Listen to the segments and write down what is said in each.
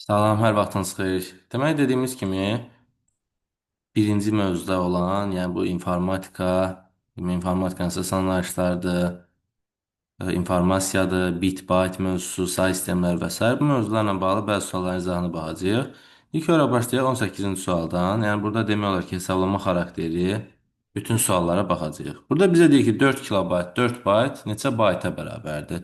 Salam, hər vaxtınız xeyir. Demək dediyimiz kimi, birinci mövzuda olan, yəni bu informatikanın əsas anlayışlarıdır, informasiyadır, bit, byte mövzusu, say sistemlər və sair. Bu mövzularla bağlı bəzi sualların izahını baxacağıq. İlk olaraq başlayaq 18-ci sualdan. Yəni burada demək olar ki, hesablama xarakterli bütün suallara baxacağıq. Burada bizə deyir ki, 4 kilobayt, 4 bayt neçə bayta bərabərdir?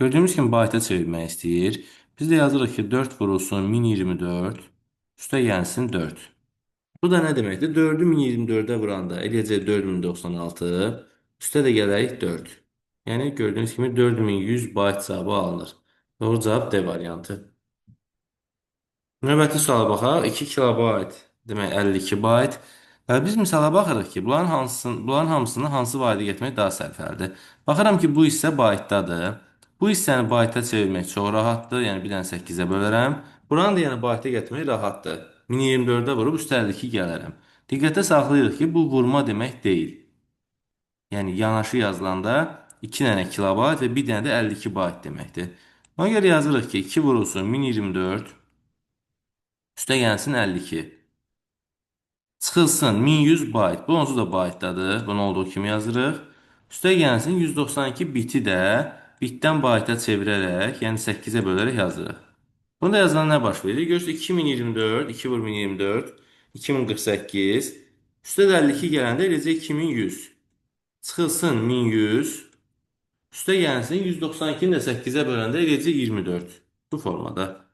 Gördüyümüz kimi bayta çevirmək istəyir. Biz də yazırıq ki, 4 vurulsun 1024, üstə gəlsin 4. Bu da nə deməkdir? 4-ü 1024-ə vuranda eləyəcək 4096, üstə də gələk 4. Yəni gördüyünüz kimi 4100 bayt cavabı alınır. Doğru cavab D variantı. Növbəti suala baxaq. 2 kilobayt, demək 52 bayt. Biz misala baxırıq ki, bunların hamısını hansı vahidi getmək daha sərfəlidir. Baxıram ki, bu hissə baytdadır. Bu hissəni bayta çevirmək çox rahatdır. Yəni bir dənə 8-ə bölərəm. Buranı da yəni bayta getmək rahatdır. 1024-ə vurub üstə 52 gələrəm. Diqqətə saxlayırıq ki, bu vurma demək deyil. Yəni yanaşı yazılanda 2 dənə kilobayt və bir dənə də 52 bayt deməkdir. Ona görə yazırıq ki, 2 vurulsun 1024, üstə gəlsin 52. Çıxılsın 1100 bayt. Bu onsuz da baytdadır. Bunu olduğu kimi yazırıq. Üstə gəlsin 192 biti də bitdən bayta çevirərək, yəni 8-ə bölərək yazırıq. Bunu da yazanda nə baş verir? Görürsünüz 2024, 2 vur 1024, 2048. Üstə də 52 gələndə eləcək 2100. Çıxılsın 1100. Üstə gəlsin 192-ni də 8-ə böləndə eləcək 24. Bu formada.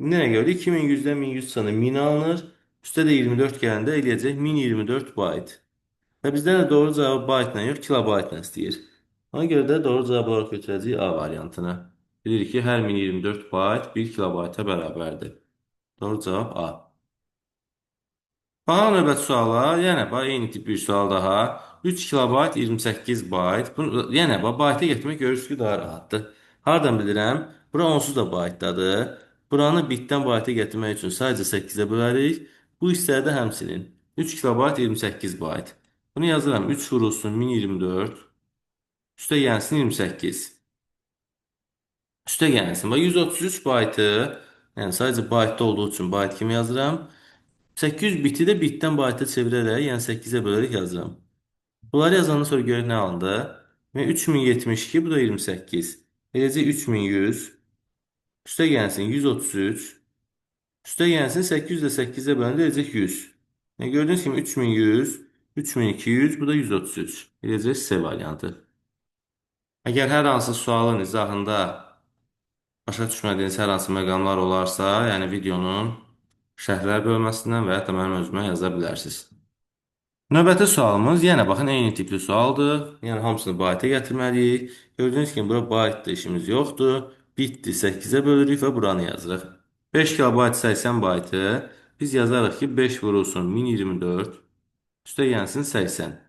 Nəyə görə? 2100-dən 1100 çıxanda 1000 alınır. Üstə də 24 gələndə eləyəcək 1024 bayt. Və bizdən də doğru cavabı baytla yox, kilobaytla istəyir. Ona görə də doğru cavab olaraq götürəcəyik A variantını. Bilirik ki, hər 1024 bayt 1 kilobayta bərabərdir. Doğru cavab A. Baxaq növbəti suala. Yenə eyni tip bir sual daha. 3 kilobayt 28 bayt. Yenə bayta getmək görürsünüz ki, daha rahatdır. Hardan bilirəm? Bura onsuz da baytdadır. Buranı bitdən bayta gətirmək üçün sadəcə 8-ə bölərik. Bu hissədə həmçinin 3 kilobayt 28 bayt. Bunu yazıram. 3 vurulsun 1024. Üstə gəlsin 28. Üstə gəlsin. Və 133 baytı, yəni sadəcə baytda olduğu üçün bayt kimi yazıram. 800 biti də bitdən bayta çevirərək, yəni 8-ə bölərək yazıram. Bunları yazandan sonra görək nə alındı? Və 3072, bu da 28. Eləcə 3100. Üstə gəlsin 133. Üstə gəlsin 800 də 8-ə böləndə eləcək 100. Yəni gördüyünüz kimi 3100, 3200, bu da 133. Eləcək C variantı. Əgər hər hansı sualın izahında başa düşmədiyiniz hər hansı məqamlar olarsa, yəni videonun şərhlər bölməsindən və ya da mənim özümə yaza bilərsiniz. Növbəti sualımız yenə baxın eyni tipli sualdır. Yəni hamısını bayta gətirməliyik. Gördüyünüz kimi bura baytdır, işimiz yoxdur. Bitdir, 8-ə bölürük və buranı yazırıq. 5 kilobayt 80 baytı biz yazarıq ki, 5 vurulsun 1024, üstə gəlsin 80.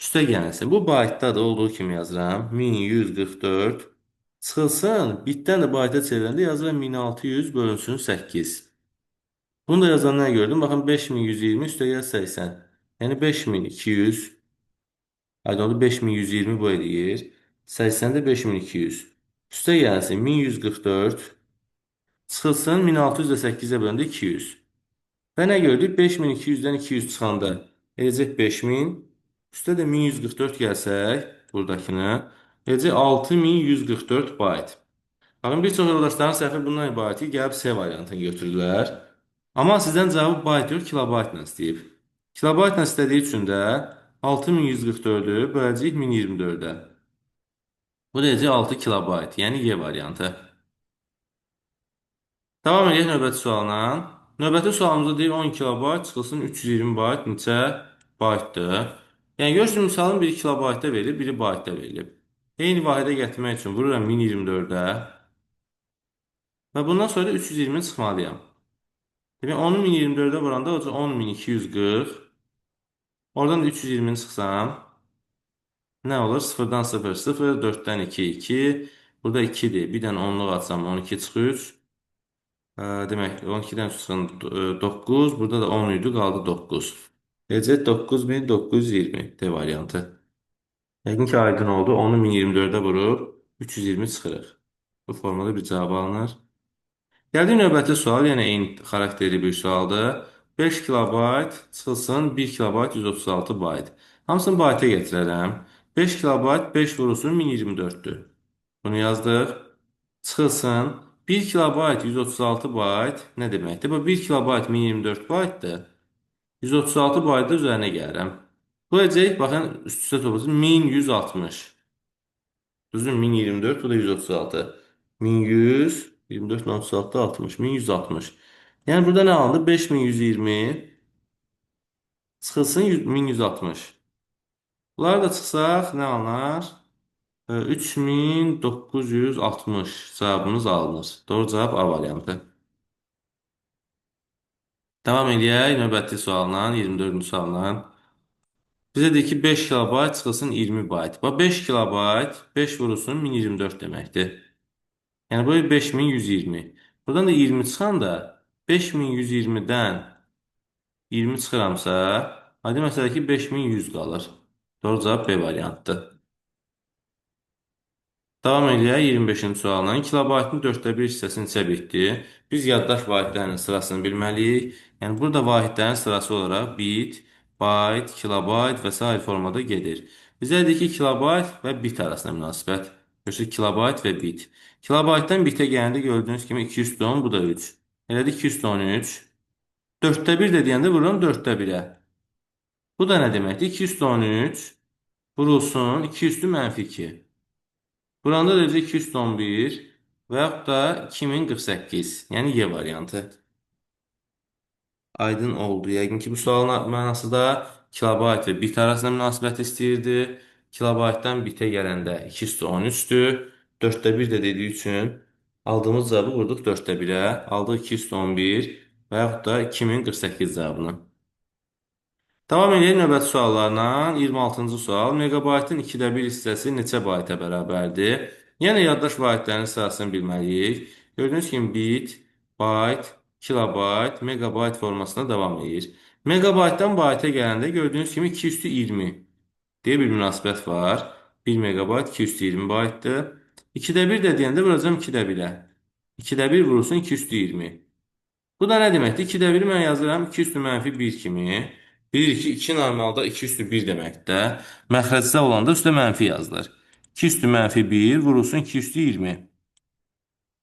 Üstə gəlsin. Bu baytda da olduğu kimi yazıram. 1144 çıxılsın. Bitdən də bayta çevirəndə yazıram 1600 bölünsün 8. Bunu da yazandan nə gördüm? Baxın 5120 üstə gəl 80. Yəni 5200. Aydın 5120 bu eləyir. 80-də 5200. Üstə gəlsin 1144. Çıxılsın 1600 də 8-ə böləndə 200. Və nə gördük? 5200-dən 200 çıxanda eləcək 5000. Üstə də 1144 gəlsək, buradakını, eləcək 6144 bayt. Baxın, bir çox yoldaşların səhvi bundan ibarət ki, gəlib C variantını götürürlər. Amma sizdən cavabı bayt yox, kilobaytla istəyib. Kilobaytla istədiyi üçün də 6144-ü böləcəyik 1024-ə. Bu deyəcək 6 kilobayt, yəni Y variantı. Davam edək növbəti sualına. Növbəti sualımızda deyir 10 kilobayt çıxılsın 320 bayt neçə baytdır. Yəni görürsünüz, misalın biri kilobaytda verilib, biri baytda verilib. Eyni vahidə gətirmək üçün vururam 1024-ə və bundan sonra da 320 çıxmalıyam. Demək, 10-u 1024-ə vuranda olacaq 10240. Oradan da 320-ni çıxsam, nə olur? 0-dan 0, 0, 4-dən 2, 2. Burada 2-dir. Bir dənə 10-luq atsam 12 çıxır 3. Demək, 12-dən çıxın 9. Burada da 10 idi, qaldı 9. Eləcək 9920 D variantı. Yəqin ki, aydın oldu. 10-u 1024-ə vurub 320 çıxırıq. Bu formada bir cavab alınır. Gəldik növbəti sual, yenə eyni xarakterli bir sualdır. 5 kilobayt çıxılsın 1 kilobayt 136 bayt. Hamısını bayta gətirərəm. 5 kilobayt 5 vurulsun 1024'dür. Bunu yazdıq. Çıxılsın 1 kilobayt 136 bayt nə deməkdir? Bu 1 kilobayt 1024 baytdır. 136 baytı üzərinə gəlirəm. Bu əcək, baxın, üst-üstə toplasın 1160. Düzdür, 1024, bu da 136. 1124, 36, 60, 1160. Yəni burada nə alındı? 5120 çıxılsın 1160. Bunları da çıxsaq nə alınar? 3960 cavabımız alınır. Doğru cavab A variantı. Davam edək növbəti sualla, 24-cü sualla. Bizə deyir ki, 5 kilobayt çıxılsın 20 bayt. Bu 5 kilobayt 5 vurulsun 1024 deməkdir. Yəni bu 5120. Buradan da 20 çıxanda 5120-dən 20 çıxıramsa, hadi məsələ ki 5100 qalır. Doğru cavab B variantıdır. Davam edək 25-ci sualla. Kilobaytın 1/4 hissəsini çəp etdi. Biz yaddaş vahidlərinin sırasını bilməliyik. Yəni burada vahidlərin sırası olaraq bit, bayt, kilobayt və sair formada gedir. Bizə deyir ki, kilobayt və bit arasında münasibət. Görürsünüz, kilobayt və bit. Kilobaytdan bitə gələndə gördüyünüz kimi 210, bu da 3. Elədi 213. 1/4 də deyəndə vururam 1/4-ə. Bu da nə deməkdir? 213 vurulsun 2 üstü -2. Buranda da 211 və yaxud da 2048. Yəni Y variantı. Aydın oldu. Yəqin ki, bu sualın mənası da kilobayt və bit arasında münasibət istəyirdi. Kilobaytdan bitə gələndə 213-dür. 1/4 də dediyi üçün aldığımız cavabı vurduq 1/4-ə. Aldıq 211 və yaxud da 2048 cavabını. Davam edelim növbəti suallarla. 26-cı sual. Megabaytın 2/1 hissəsi neçə bayta bərabərdir? Yəni yaddaş vahidlərinin sırasını bilməliyik. Gördüyünüz kimi bit, bayt, kilobayt, megabayt formasında davam edir. Megabaytdan bayta gələndə gördüyünüz kimi 220 deyə bir münasibət var. 1 megabayt 220 baytdır. 2/1 də deyəndə vuracam 2/1-ə. 2/1 vurulsun 220. Bu da nə deməkdir? 2/1-i mən yazıram 2 üstü -1 kimi. Bilirik ki, 2 normalda 2 üstü 1 deməkdir. Məxrəcdə olanda üstə mənfi yazılır. 2 üstü -1 vurulsun 2 üstü 20.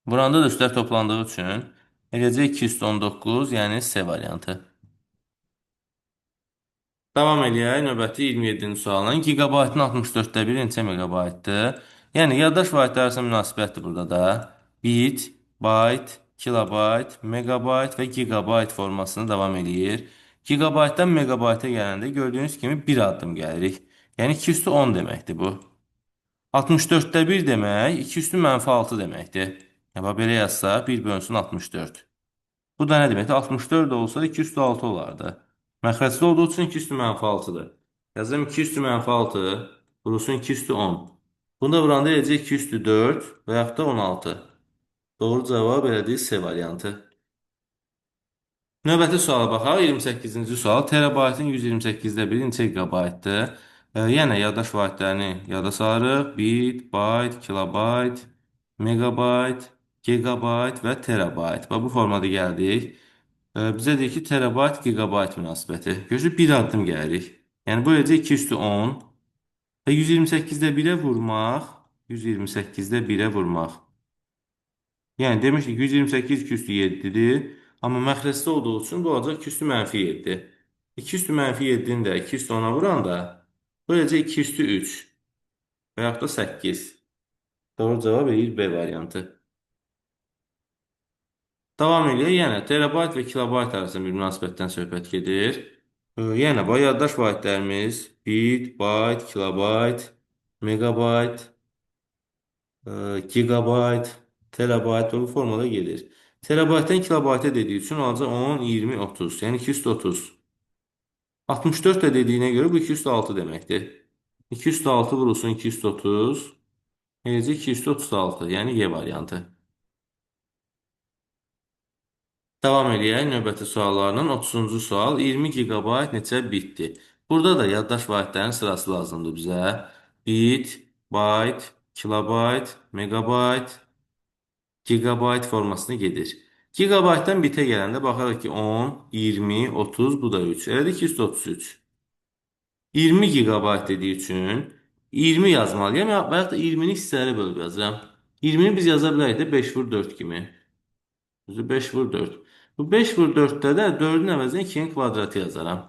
Buranda da üstlər toplandığı üçün eləcə 2 üstü 19, yəni C variantı. Davam edək növbəti 27-ci sualla. Gigabaytın 64-də 1 neçə megabaytdır? Yəni yaddaş vahidləri arasında münasibətdir burada da. Bit, bayt, kilobayt, megabayt və gigabayt formasında davam edir. Gigabaytdan megabayta gələndə gördüyünüz kimi bir addım gəlirik. Yəni 2 üstü 10 deməkdir bu. 64-də 1 demək 2 üstü -6 deməkdir. Yəni belə yazsa 1 bölünsün 64. Bu da nə deməkdir? 64 olsa 2 üstü 6 olardı. Məxrəcli olduğu üçün 2 üstü -6-dır. Yazıram 2 üstü -6 vurulsun 2 üstü 10. Bunda vuranda eləcək 2 üstü 4 və yaxud da 16. Doğru cavab elədir C variantı. Növbəti suala baxaq. 28-ci sual. Terabaytın 128-də 1 neçə gigabaytdır? Yenə yaddaş vahidlərini yada salırıq. Bit, bayt, kilobayt, megabayt, gigabayt və terabayt. Bu formada gəldik. Bizə deyir ki, terabayt, gigabayt münasibəti. Görürsünüz, bir addım gəlirik. Yəni, bu eləcə 2 üstü 10 və 128-də 1-ə vurmaq, 128-də 1-ə vurmaq. Yəni, demişdik, 128 2 üstü 7-dir, amma məxrəcdə olduğu üçün bu olacaq 2 üstü -7. 2 üstü -7-ni də 2 üstü 10-a vuranda, bu eləcə 2 üstü 3 və yaxud da 8. Doğru cavab edir B variantı. Davam edir. Yəni, terabayt və kilobayt arasında bir münasibətdən söhbət gedir. Yəni, bu yaddaş vahidlərimiz bit, bayt, kilobayt, megabayt, gigabayt, terabayt bu formada gedir. Terabaytdan kilobayta dediyi üçün olacaq 10, 20, 30. Yəni 230. 64 də dediyinə görə bu 206 deməkdir. 206 vurulsun 230. Eləcə 236. Yəni Y variantı. Davam edək növbəti suallarla. 30-cu sual. 20 gigabayt neçə bitdir? Burada da yaddaş vahidlərin sırası lazımdır bizə. Bit, bayt, kilobayt, megabayt, gigabayt formasına gedir. Gigabaytdan bitə gələndə baxarıq ki 10, 20, 30, bu da 3. Elədir ki 133. 20 gigabayt dediyi üçün 20 yazmalıyam və yaxud da 20-ni hissələrə bölüb yazıram. 20-ni biz yaza bilərik də 5 vur 4 kimi. Düzdür, 5 vur 4. Bu 5 vur 4-də də 4-ün əvəzinə 2-nin kvadratı yazaram.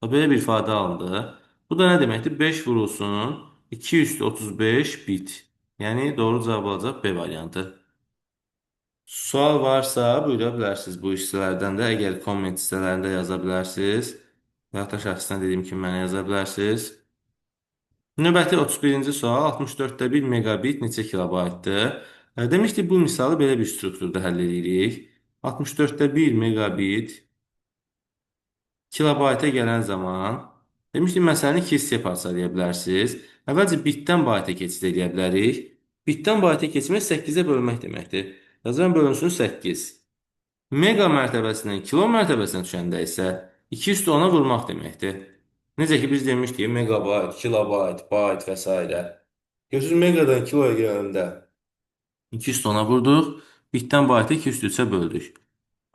Belə bir ifadə alındı. Bu da nə deməkdir? 5 vurulsun 2 üstü 35 bit. Yəni doğru cavab olacaq B variantı. Sual varsa buyura bilərsiniz bu hissələrdən də. Əgər komment hissələrində yaza bilərsiniz. Və yaxud da şəxsən dediyim kimi mənə yaza bilərsiniz. Növbəti 31-ci sual 64-də 1 megabit neçə kilobaytdır? Demişdik bu misalı belə bir strukturda həll edirik. 64-də 1 megabit kilobayta gələn zaman demişdik məsələni 2 hissəyə parçalaya bilərsiniz. Əvvəlcə bitdən bayta keçid edə bilərik. Bitdən bayta keçmək 8-ə bölmək deməkdir. Yazıram bölünsün 8. Mega mərtəbəsindən kilo mərtəbəsinə düşəndə isə 2 üstü 10-a vurmaq deməkdir. Necə ki biz demişdik megabayt, kilobayt, bayt və s. Görürsünüz megadan kiloya gələndə 2 üstü 10-a vurduq. Bitdən bayta 2 üstü 3-ə böldük.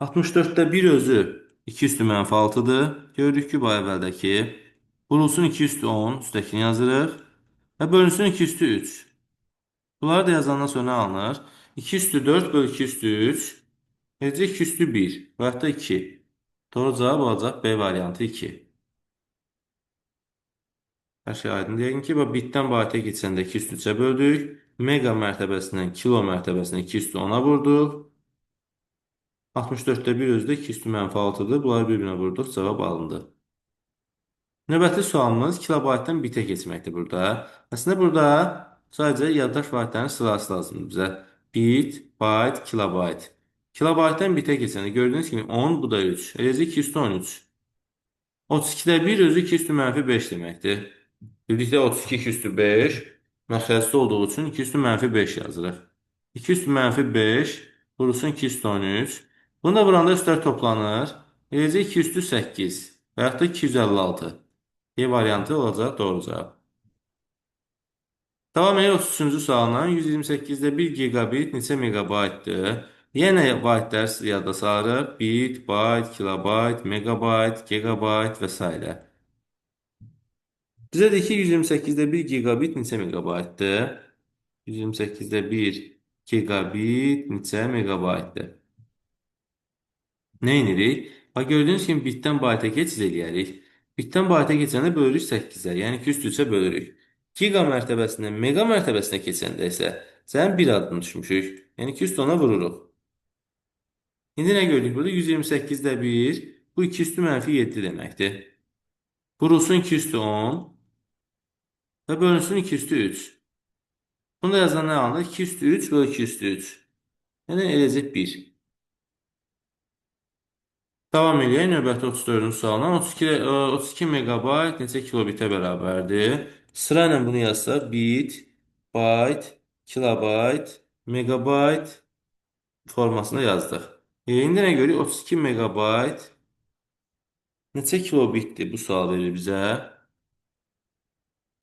64-də 1 özü 2 üstü mənfi 6-dır. Gördük ki bu əvvəldəki. Vurulsun 2 üstü 10, üstəkini yazırıq. Və bölünsün 2 üstü 3. Bunları da yazandan sonra nə alınır? 2 üstü 4 bölü 2 üstü 3. Necə 2 üstü 1 və yaxud da 2. Doğru cavab olacaq B variantı 2. Hər şey aydın deyək ki, bitdən bayta keçəndə 2 üstü 3-ə böldük. Mega mərtəbəsindən kilo mərtəbəsinə 2 üstü 10-a vurduq. 64-də 1 özü də 2 üstü mənfi 6-dır. Bunları bir-birinə vurduq, cavab alındı. Növbəti sualımız kilobaytdan bitə keçməkdir burada. Əslində burada sadəcə yaddaş baytların sırası lazımdır bizə. Bit, bayt, kilobayt. Kilobaytdan bitə keçəndə gördüyünüz kimi 10, bu da 3. Eləcə 2 üstü 13. 32-də 1 özü 2 üstü mənfi 5 deməkdir. Birlikdə 32 2 üstü 5 məxrəcdə olduğu üçün 2 üstü mənfi 5 yazırıq. 2 üstü mənfi 5 vurulsun 2 üstü 13. Bunu da vuranda üstlər toplanır. Eləcə 2 üstü 8 və yaxud da 256. E variantı olacaq doğru cavab. Davam edir 33-cü sualla 128-də 1 gigabit neçə megabaytdır? Yenə baytlar yadda salırıq. Bit, bayt, kilobayt, megabayt, gigabayt və s. Bizə deyir ki 128-də 1 gigabit neçə megabaytdır? 128-də 1 gigabit neçə megabaytdır? Nə edirik? Gördüyünüz kimi bitdən bayta keçid eləyərik. Bitdən bayta keçəndə bölürük 8-ə, yəni 2 üstü 3-ə bölürük. Giga mərtəbəsindən mega mərtəbəsinə keçəndə isə sənin bir adını düşmüşük. Yəni 2 üstü 10-a vururuq. İndi nə gördük burada? 128-də 1, bu 2 üstü mənfi 7 deməkdir. Vurulsun 2 üstü 10 və bölünsün 2 üstü 3. Bunu da yazan nə alınır? 2 üstü 3 bölü 2 üstü 3. Yəni eləcək 1. Davam edək növbəti 34-cü sualdan. 32 megabayt neçə kilobitə bərabərdir? Sıra ilə bunu yazsaq bit, bayt, kilobayt, megabayt formasında yazdıq. İndi nə görürük? 32 megabayt neçə kilobitdir bu sual verir bizə.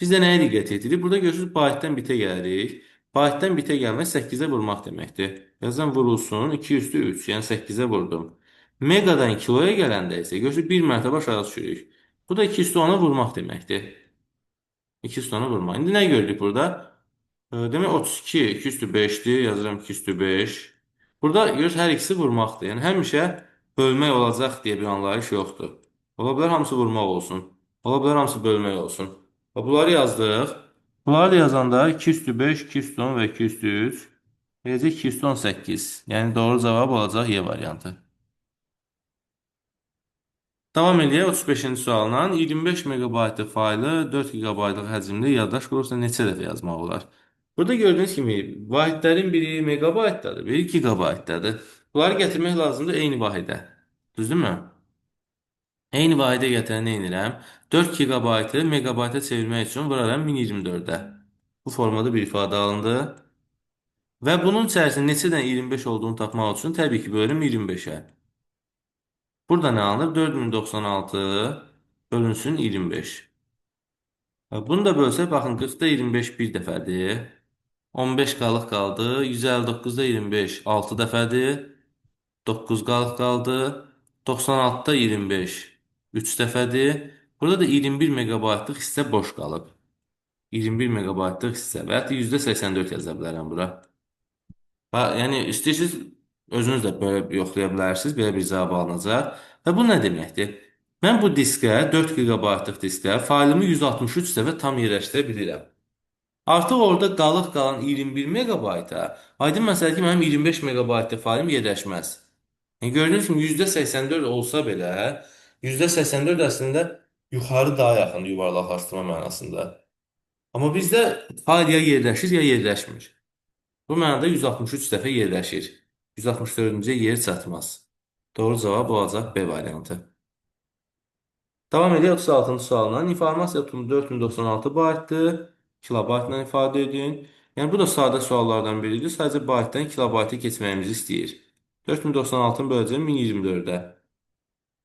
Biz də nəyə diqqət edirik? Burada görürsünüz baytdan bitə gəlirik. Baytdan bitə gəlmək 8-ə vurmaq deməkdir. Yazan vurulsun 2 üstü 3, yəni 8-ə vurdum. Megadan kiloya gələndə isə görürsünüz 1 mərtəbə aşağı düşürük. Bu da 2 üstü 10-a vurmaq deməkdir. 2 üstü 10-a vurmaq. İndi nə gördük burada? Demək 32 2 üstü 5-dir. Yazıram 2 üstü 5. Burada görürsünüz hər ikisi vurmaqdır. Yəni həmişə bölmək olacaq deyə bir anlayış yoxdur. Ola bilər hamısı vurmaq olsun. Ola bilər hamısı bölmək olsun. Və bunları yazdıq. Bunları da yazanda 2 üstü 5, 2 üstü 10 və 2 üstü 3. Eləcə 2 üstü 18. Yəni doğru cavab olacaq Y variantı. Davam edək 35-ci sualla 25 megabaytlıq faylı 4 gigabaytlıq həcmdə yaddaş qurursa neçə dəfə yazmaq olar? Burada gördüyünüz kimi vahidlərin biri megabaytdadır, biri gigabaytdadır. Bunları gətirmək lazımdır eyni vahidə. Düzdürmü? Eyni vahidə gətirən nə edirəm? 4 gigabaytı megabayta çevirmək üçün vuraram 1024-ə. Bu formada bir ifadə alındı. Və bunun içərisində neçədən 25 olduğunu tapmaq üçün təbii ki bölürüm 25-ə. Burada nə alınır? 4096 bölünsün 25. Bunu da bölsək, baxın 40-da 25 bir dəfədir. 15 qalıq qaldı. 159-da 25 6 dəfədir. 9 qalıq qaldı. 96-da 25. 3 dəfədir. Burada da 21 megabaytlıq hissə boş qalıb. 21 megabaytlıq hissə və hətta %84 yaza bilərəm bura. Yəni istəyirsiniz özünüz də belə yoxlaya bilərsiniz, belə bir cavab alınacaq. Və bu nə deməkdir? Mən bu diskə 4 gigabaytlıq diskə faylımı 163 dəfə tam yerləşdirə bilirəm. Artıq orada qalıq qalan 21 megabayta, aydın məsələ ki, mənim 25 megabaytlı faylım yerləşməz. Yəni gördüyünüz kimi %84 olsa belə, %84 əslində yuxarı daha yaxın yuvarlaqlaşdırma mənasında. Amma bizdə fayl ya yerləşir, ya yerləşmir. Bu mənada 163 dəfə yerləşir. 164-cü yer çatmaz. Doğru cavab olacaq B variantı. Davam edir 36-cı sualdan. İnformasiya tutumu 4096 baytdır. Kilobaytla ifadə edin. Yəni bu da sadə suallardan biridir. Sadəcə baytdan kilobayta keçməyimizi istəyir. 4096-nı böləcəm 1024-ə.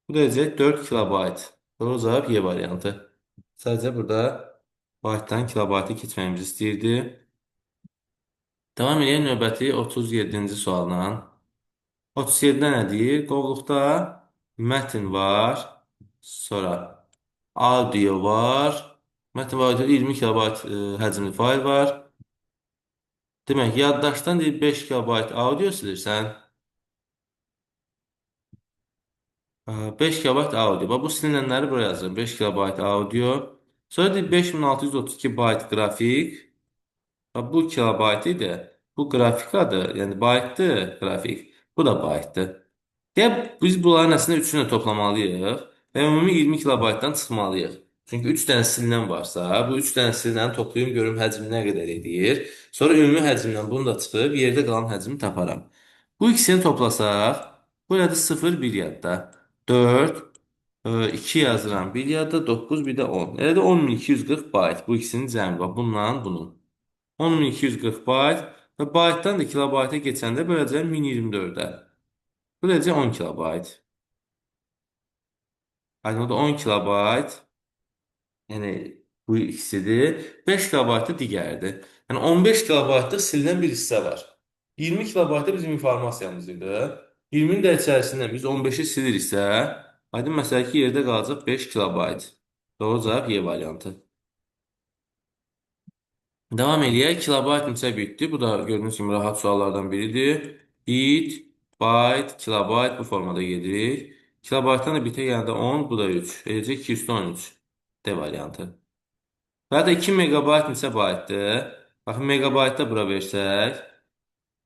Bu da edəcək 4 kilobayt. Doğru cavab Y variantı. Sadəcə burada baytdan kilobayta keçməyimizi istəyirdi. Davam edən növbəti 37-ci sualla. 37-də nə deyir? Qovluqda mətn var, sonra audio var. Mətn və audio 20 kilobayt həcmli fayl var. Demək, yaddaşdan deyir 5 kilobayt audio silirsən. 5 kilobayt audio. Bax, bu silinənləri buraya yazıram. 5 kilobayt audio. Sonra deyir 5632 bayt qrafik. Bax, bu kilobayt idi. Bu qrafik adı, yəni baytdır qrafik. Bu da baytdır. Deyə biz bunların əslində üçünü də toplamalıyıq və ümumi 20 kilobaytdan çıxmalıyıq. Çünki 3 dənə silinən varsa, bu 3 dənə silinəni toplayım görüm həcmi nə qədər edir. Sonra ümumi həcmdən bunu da çıxıb yerdə qalan həcmi taparam. Bu ikisini toplasaq, burada 0 1 yadda. 4 2 yazıram. 1 yadda 9 bir də 10. Elə də 10240 bayt. Bu ikisinin cəmi var. Bununla bunun. 10240 bayt və baytdan da kilobayta keçəndə böləcəm 1024-ə. Bu derece 10 kilobayt. Yani o da 10 kilobayt. Yani bu ikisidir. 5 kilobayt da digəridir. Yəni 15 kilobaytlıq silinən bir hissə var. 20 kilobayt da bizim informasiyamız idi. 20-nin də içərisindən biz 15-i siliriksə, aydın məsələ ki, yerdə qalacaq 5 kilobayt. Doğru cavab Y variantı. Devam eləyək. Kilobayt neçə bitdi? Bu da gördüyünüz kimi rahat suallardan biridir. Bit, byte, kilobayt bu formada gedirik. Kilobaytdan da bitə gəldi 10, bu da 3. Eləcə 213 D variantı. Və da 2 megabayt neçə baytdır? Baxın, megabaytda bura versək,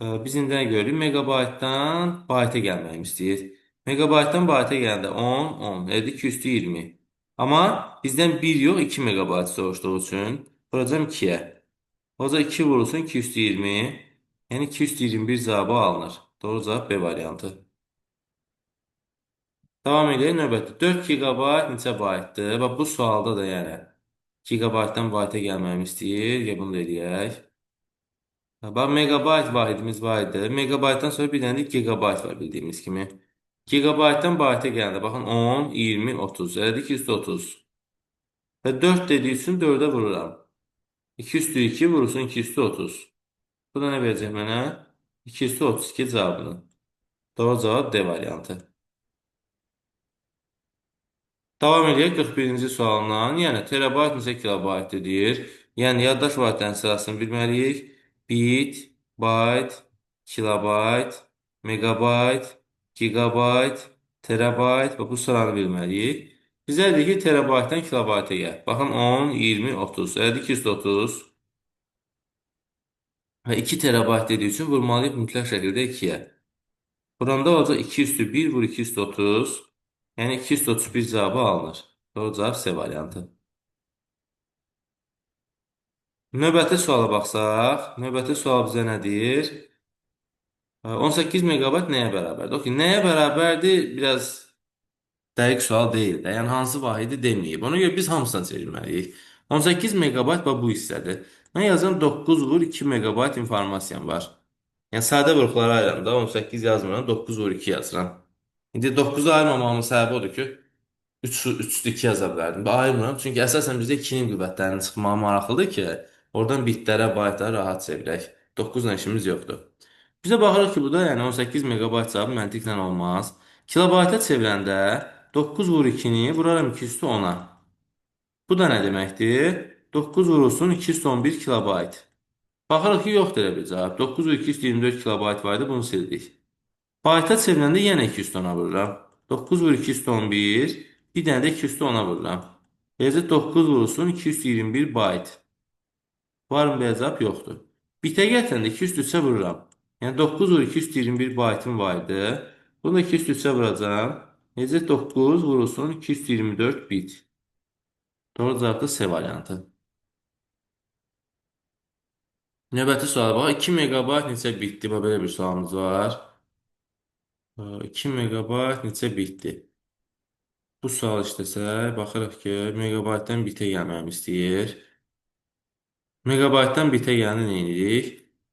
biz indi nə görürük? Megabaytdan bayta gəlməyimi istəyir. Megabaytdan bayta gəldi 10, 10. Eləcə 220. Amma bizdən 1 yox, 2 megabayt soruşduğu üçün vuracam 2-yə. O da 2 vurulsun 220. Yəni 221 cavabı alınır. Doğru cavab B variantı. Davam edelim növbəti. 4 gigabayt neçə baytdır? Bax, bu sualda da yəni gigabaytdan bayta gəlməyimi istəyir. Ya bunu da eləyək. Bax, megabayt vahidimiz var idi. Megabaytdan sonra bir dənə də gigabayt var bildiyimiz kimi. Gigabaytdan bayta gəldi. Baxın 10, 20, 30. Elədi ki 130. Və 4 dediyi üçün 4-ə vururam. 2 üstü 2 vurursun 2 üstü 30. Bu da nə verəcək mənə? 2 üstü 32 cavabını. Doğru cavab D variantı. Davam edək 41-ci sualdan. Yəni, terabayt neçə kilobayt deyir? Yəni, yaddaş vahidlərinin sırasını bilməliyik. Bit, bayt, kilobayt, megabayt, gigabayt, terabayt və bu sıranı bilməliyik. Bizə dedik ki, terabaytdan kilobayta gəl. Baxın, 10, 20, 30. Elədir ki, 130. Və 2 terabayt dediyi üçün vurmalıyıq mütləq şəkildə 2-yə. Buranda olacaq 2 üstü 1 vur 2 üstü 30. Yəni 231 cavabı alınır. Doğru cavab C variantı. Növbəti suala baxsaq, növbəti sual bizə nə deyir? 18 megabayt nəyə bərabərdir? Okey, nəyə bərabərdir? Biraz dəqiq sual deyil də. Yəni hansı vahidi deməyib. Ona görə biz hamısına çevirməliyik. 18 megabayt bu hissədir. Mən yazıram 9 vur 2 megabayt informasiyam var. Yəni sadə vuruqlara ayıram da 18 yazmıram, 9 vur 2 yazıram. İndi 9-u ayırmamamın səbəbi odur ki, 3-2 yaza bilərdim. Ayırmıram, çünki əsasən bizdə 2-nin qüvvətlərinin çıxmağı maraqlıdır ki, oradan bitlərə, baytlara rahat çevirək. 9-la işimiz yoxdur. Bizə baxırıq ki, bu da yəni 18 megabayt cavabı məntiqlə olmaz. Kilobayta çevirəndə 9 vur 2-ni vuraram 2 üstü 10-a. Bu da nə deməkdir? 9 vurulsun 2 üstü 11 kilobayt. Baxırıq ki, yoxdur elə bir cavab. 9 vur 2 üstü 24 kilobayt var idi, bunu sildik. Bayta çevirəndə yenə 2 üstü 10-a vururam. 9 vur 2 üstü 11, bir dənə də 2 üstü 10-a vururam. Beləcə 9 vurulsun 2 üstü 21 bayt. Varmı belə cavab? Yoxdur. Bitə gətirəndə 2 üstü 3-ə vururam. Yəni 9 vur 2 üstü 21 baytım var idi. Bunu da 2 üstü 3-ə vuracağam. Necə 9 vurulsun 2 üstü 24 bit. Doğru cavab da C variantı. Növbəti suala bax. 2 megabayt neçə bitdi? Bax, belə bir sualımız var. 2 megabayt neçə bitdi? Bu sual işləsək, baxırıq ki, megabaytdan bitə gəlməyimi istəyir. Megabaytdan bitə gələni nə edirik?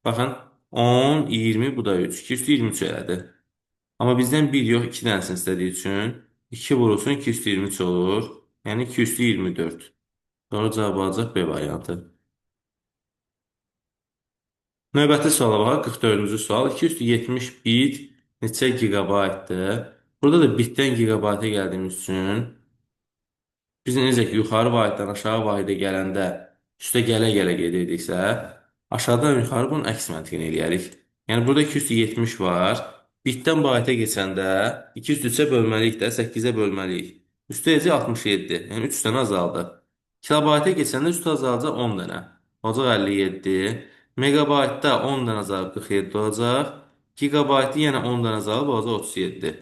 Baxın, 10, 20, bu da 3. 2 üstü 23 elədi. Amma bizdən 1 yox, 2 dənəsini istədiyi üçün 2 vurulsun 2 üstü 23 olur. Yəni 2 üstü 24. Doğru cavab alacaq B variantı. Növbəti suala baxaq, 44-cü sual. 2 üstü 70 bit neçə gigabaytdır? Burada da bitdən gigabayta gəldiyimiz üçün biz necə ki, yuxarı vahiddən aşağı vahidə gələndə üstə gələ-gələ gedirdiksə, aşağıdan yuxarı bunun əks məntiqini eləyərik. Yəni, burada 270 var. Bitdən bahitə keçəndə 203-ə bölməliyik də, 8-ə bölməliyik. Üstə edəcək 67. Yəni, 3 dənə azaldı. Kilobayta keçəndə üstə azalacaq 10 dənə. Olacaq 57. Megabaytda 10 dənə azalıb 47 olacaq. Gigabaytı yenə 10 dənə azalıb olacaq 37.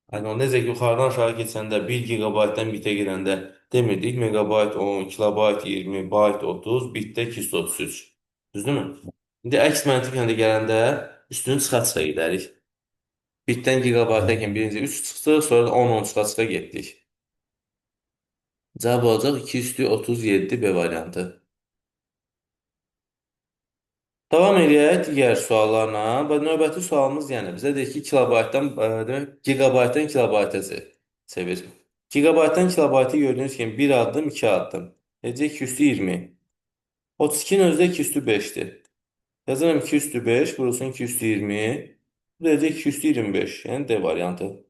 Yəni, o necə ki, yuxarıdan aşağı keçəndə 1 gigabaytdan bitə gedəndə demirdik, megabayt 10, kilobayt 20, bayt 30, bitdə 233. Düzdürmü? İndi əks məntiqlə də gələndə üstünü çıxa-çıxa gedərik. Bitdən gigabaytdakən birinci 3 çıxdı, sonra da 10 çıxa-çıxa getdik. Cavab olacaq 2 üstü 37 B variantı. Davam eləyək digər suallarla. Və növbəti sualımız yəni bizə deyir ki, kilobaytdan, demək, gigabaytdan kilobayta çevir. Gigabaytdan kilobaytı gördüyünüz kimi 1 addım, 2 addım. Necə 2 üstü 20. 32-nin özü də 2 üstü 5-dir. Yazıram 2 üstü 5, vurulsun 2 üstü 20. Bu da 2 üstü 25. Yəni D variantı.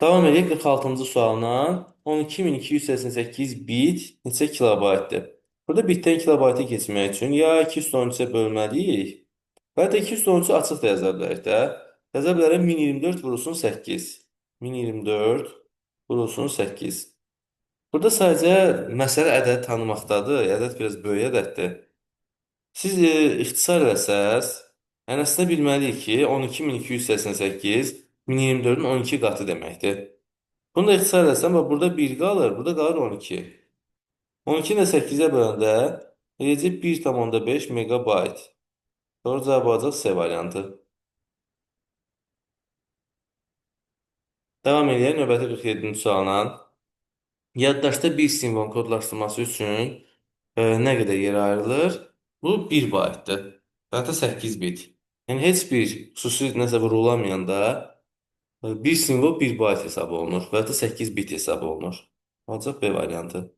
Davam edək 46-cı sualla. 12288 bit neçə kilobaytdır? Burada bitdən kilobayta keçmək üçün ya 213-ə bölməliyik, və ya 213-ü açıq da yaza bilərik də. Yaza bilərəm 1024 vurulsun 8. 1024 vurulsun 8. Burada sadəcə məsələ ədəd tanımaqdadır. Ədəd biraz böyük ədəddir. Siz ixtisar eləsəz, yəni əslində bilməliyik ki, 12288 1024-ün 12 qatı deməkdir. Bunu da ixtisar eləsəm, burada 1 qalır, burada qalır 12. 12-ni də 8-ə böləndə eləcək 1,5 megabayt. Doğru cavab olacaq C variantı. Davam edək növbəti 47-ci sualla. Yaddaşda bir simvolun kodlaşdırılması üçün nə qədər yer ayrılır? Bu 1 baytdır. Zaten 8 bit. Yəni heç bir xüsusi nəsə vurulamayanda bir simvol 1 bayt hesab olunur və ya da 8 bit hesab olunur. Olacaq B variantı.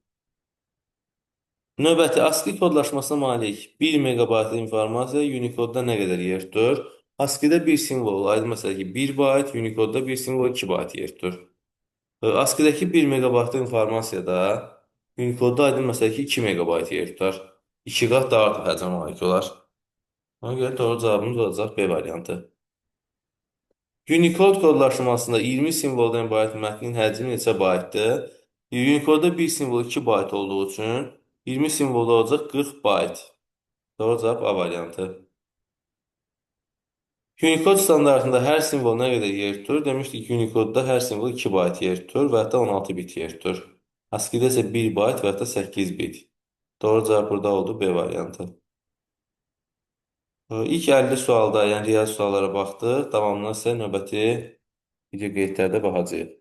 Növbəti ASCII kodlaşmasına malik 1 megabaytlıq informasiya Unicode'da nə qədər yer tutur? ASCII-də bir simvol, aydın məsələ ki, 1 bayt, Unicode'da bir simvol 2 bayt yer tutur. ASCII-dəki 1 megabaytlıq informasiyada Unicode'da aydın məsələ ki, 2 megabayt yer tutar. 2 qat daha artıq həcmə malik olar. Ona görə doğru cavabımız olacaq B variantı. Unicode kodlaşmasında 20 simvoldan ibarət mətnin həcmi neçə baytdır? Unicode-da bir simvol 2 bayt olduğu üçün 20 simvolda olacaq 40 bayt. Doğru cavab A variantı. Unicode standartında hər simvol nə qədər yer tutur? Demişdik ki, Unicode-da hər simvol 2 bayt yer tutur və hətta 16 bit yer tutur. ASCII-də isə 1 bayt və hətta 8 bit. Doğru cavab burada oldu B variantı. İlk 50 sualda, yəni riyazi suallara baxdıq. Davamlı isə növbəti video qeydlərdə baxacağıq.